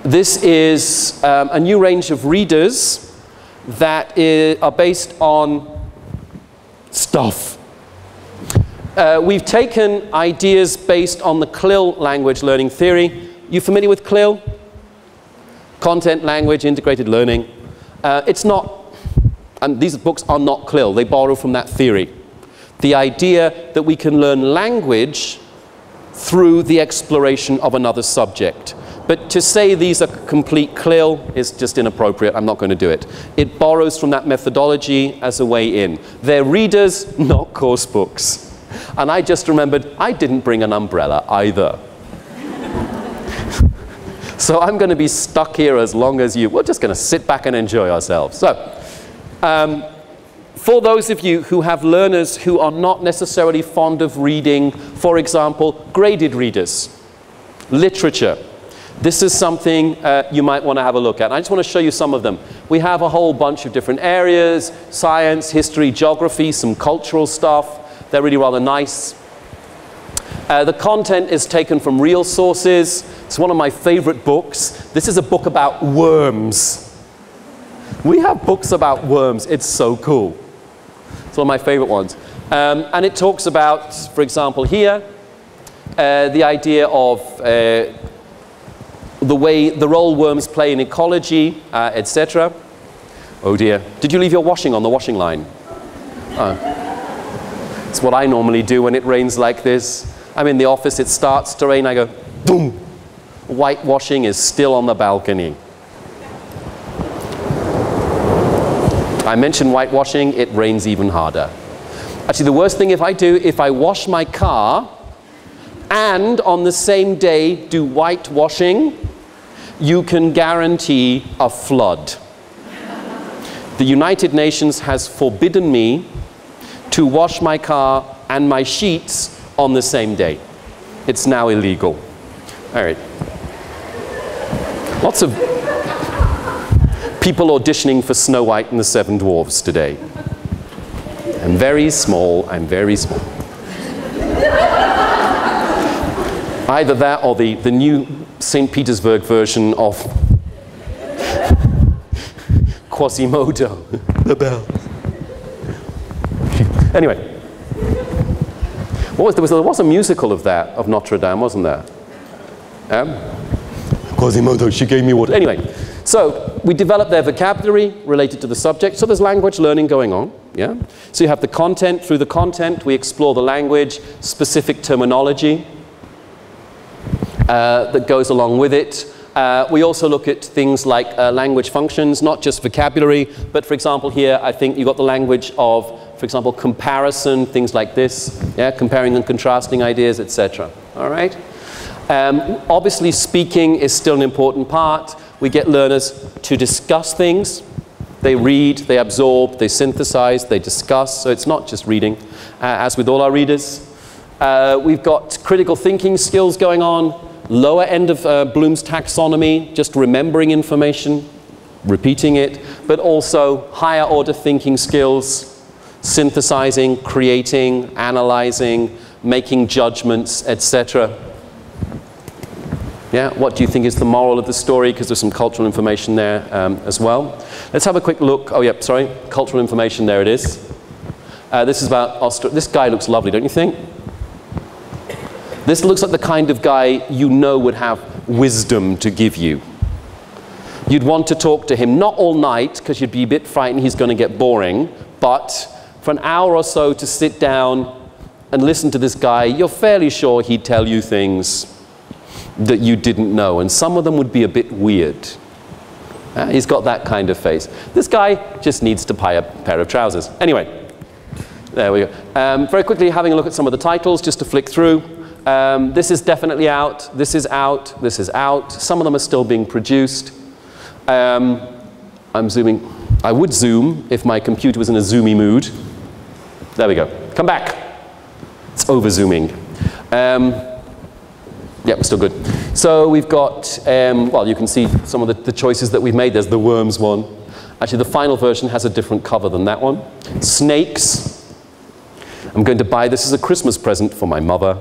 This is a new range of readers that are based on stuff. We've taken ideas based on the CLIL language learning theory. You familiar with CLIL? Content, language, integrated learning. It's not, and these books are not CLIL. They borrow from that theory. The idea that we can learn language through the exploration of another subject. But to say these are complete CLIL is just inappropriate. I'm not going to do it. It borrows from that methodology as a way in. They're readers, not course books. And I just remembered I didn't bring an umbrella either. So I'm going to be stuck here as long as you. We're just going to sit back and enjoy ourselves. So, for those of you who have learners who are not necessarily fond of reading, for example, graded readers, literature, this is something you might want to have a look at. I just want to show you some of them. We have a whole bunch of different areas: science, history, geography, some cultural stuff. They're really rather nice. The content is taken from real sources. It's one of my favorite books. This is a book about worms. We have books about worms. It's so cool. It's one of my favorite ones. And it talks about, for example, here, the idea of the role worms play in ecology, etc. Oh dear. Did you leave your washing on the washing line? It's what I normally do when it rains like this. I'm in the office, it starts to rain, I go, boom! Whitewashing is still on the balcony. I mentioned whitewashing, it rains even harder. Actually, the worst thing if I wash my car and on the same day do whitewashing, you can guarantee a flood. The United Nations has forbidden me to wash my car and my sheets on the same day. It's now illegal. All right. Lots of people auditioning for Snow White and the Seven Dwarfs today. I'm very small, I'm very small. Either that or the new St. Petersburg version of Quasimodo, the bell. Anyway. There was a musical of that, of Notre Dame, wasn't there? Quasimodo, she gave me water. Anyway, so we developed their vocabulary related to the subject. So there's language learning going on. Yeah. So you have the content. Through the content, we explore the language, specific terminology that goes along with it. We also look at things like language functions, not just vocabulary, but for example here, I think you've got the language of, for example, comparison, things like this, yeah, comparing and contrasting ideas, etc. All right? Obviously, speaking is still an important part. We get learners to discuss things. They read, they absorb, they synthesize, they discuss, so it's not just reading, as with all our readers. We've got critical thinking skills going on, lower end of Bloom's taxonomy, just remembering information, repeating it, but also higher order thinking skills, synthesizing, creating, analyzing, making judgments, etc. Yeah, what do you think is the moral of the story? Because there's some cultural information there as well. Let's have a quick look. Oh, yeah, sorry. Cultural information, there it is. This is about Australia. This guy looks lovely, don't you think? This looks like the kind of guy you know would have wisdom to give you. You'd want to talk to him, not all night, because you'd be a bit frightened he's going to get boring, but for an hour or so to sit down and listen to this guy, you're fairly sure he'd tell you things that you didn't know, and some of them would be a bit weird. He's got that kind of face. This guy just needs to buy a pair of trousers. Anyway, there we go. Very quickly, having a look at some of the titles, just to flick through. This is definitely out, this is out, this is out. Some of them are still being produced. I'm zooming. I would zoom if my computer was in a zoomy mood. There we go. Come back. It's over zooming. Yeah, we're still good. So we've got, well, you can see some of the choices that we've made. There's the worms one. Actually, the final version has a different cover than that one. Snakes. I'm going to buy this as a Christmas present for my mother,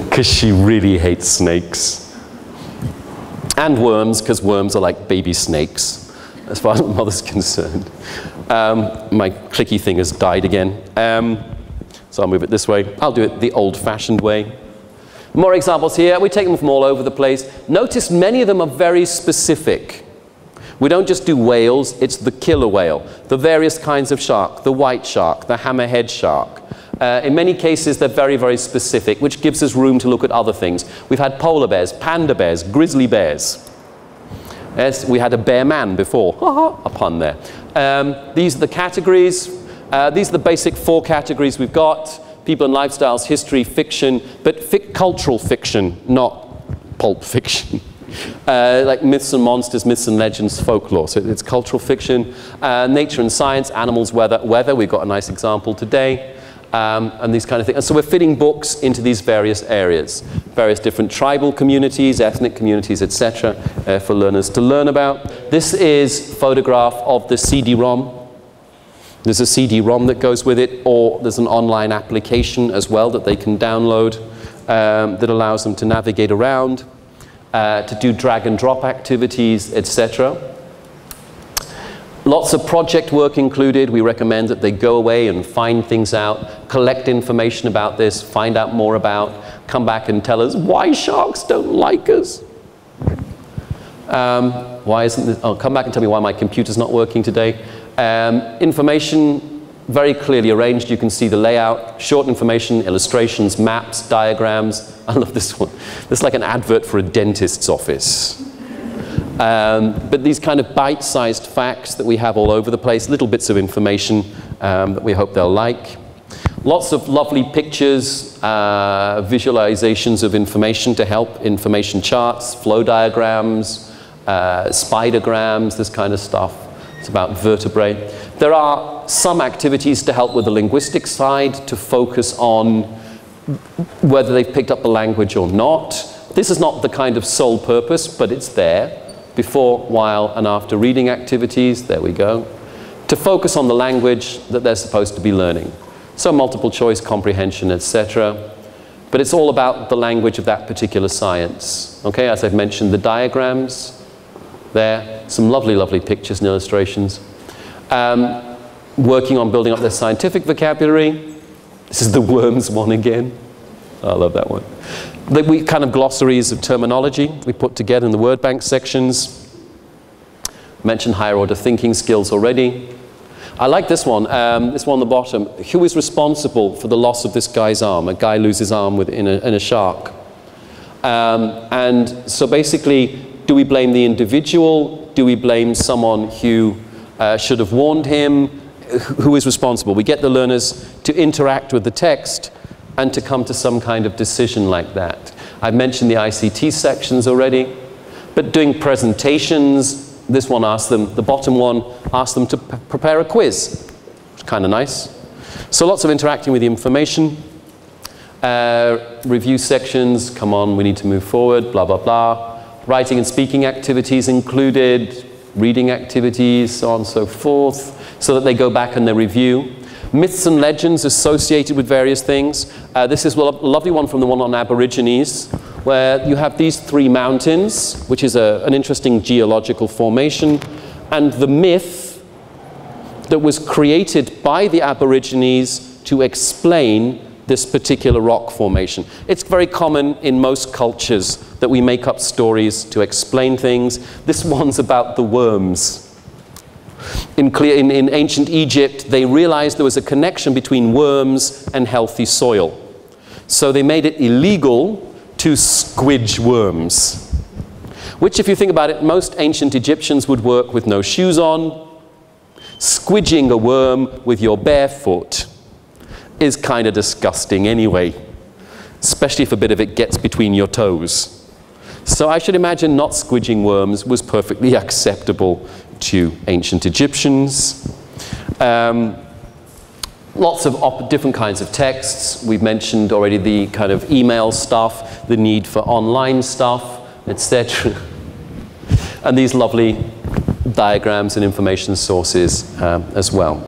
because she really hates snakes. And worms, because worms are like baby snakes, as far as my mother's concerned. My clicky thing has died again. So I'll move it this way. I'll do it the old-fashioned way. More examples here. We take them from all over the place. Notice many of them are very specific. We don't just do whales, it's the killer whale, the various kinds of shark, the white shark, the hammerhead shark. In many cases, they're very, very specific, which gives us room to look at other things. We've had polar bears, panda bears, grizzly bears. Yes, we had a bear man before. A pun there. These are the categories. These are the basic 4 categories we've got. People and lifestyles, history, fiction, but cultural fiction, not pulp fiction. Like myths and monsters, myths and legends, folklore. So it's cultural fiction. Nature and science, animals, weather. We've got a nice example today. And these kind of things. And so we're fitting books into these various areas, various different tribal communities, ethnic communities, etc., for learners to learn about. This is a photograph of the CD-ROM. There's a CD-ROM that goes with it, or there's an online application as well that they can download that allows them to navigate around, to do drag and drop activities, etc. Lots of project work included. We recommend that they go away and find things out, collect information about this, find out more about, come back and tell us why sharks don't like us. Why isn't this? Oh, come back and tell me why my computer's not working today. Information very clearly arranged. You can see the layout, short information, illustrations, maps, diagrams. I love this one. This is like an advert for a dentist's office. But these kind of bite-sized facts that we have all over the place, little bits of information that we hope they'll like. Lots of lovely pictures, visualizations of information to help, information charts, flow diagrams, spidergrams, this kind of stuff. It's about vertebrae. There are some activities to help with the linguistic side, to focus on whether they've picked up the language or not. This is not the kind of sole purpose, but it's there. Before, while, and after reading activities, there we go, to focus on the language that they're supposed to be learning. So multiple choice, comprehension, etc. But it's all about the language of that particular science. Okay, as I've mentioned, the diagrams there, some lovely, lovely pictures and illustrations. Working on building up their scientific vocabulary. This is the worms one again. I love that one. We kind of glossaries of terminology we put together in the word bank sections. Mentioned higher order thinking skills already. I like this one on the bottom. Who is responsible for the loss of this guy's arm? A guy loses arm in a shark. And so basically, do we blame the individual? Do we blame someone who should have warned him? Who is responsible? We get the learners to interact with the text and to come to some kind of decision like that. I've mentioned the ICT sections already, but doing presentations, this one asks them, the bottom one asks them to prepare a quiz. It's kind of nice. So lots of interacting with the information. Review sections, come on, we need to move forward, blah, blah, blah. Writing and speaking activities included, reading activities, so on and so forth, so that they go back and they review. Myths and legends associated with various things. This is a lovely one from the one on Aborigines, where you have these 3 mountains, which is an interesting geological formation, and the myth that was created by the Aborigines to explain this particular rock formation. It's very common in most cultures that we make up stories to explain things. This one's about the worms. In ancient Egypt, they realized there was a connection between worms and healthy soil. So they made it illegal to squidge worms, which, if you think about it, most ancient Egyptians would work with no shoes on. Squidging a worm with your bare foot is kind of disgusting anyway, especially if a bit of it gets between your toes. So I should imagine not squidging worms was perfectly acceptable to ancient Egyptians. Lots of different kinds of texts. We've mentioned already the kind of email stuff, the need for online stuff, etc. And these lovely diagrams and information sources as well.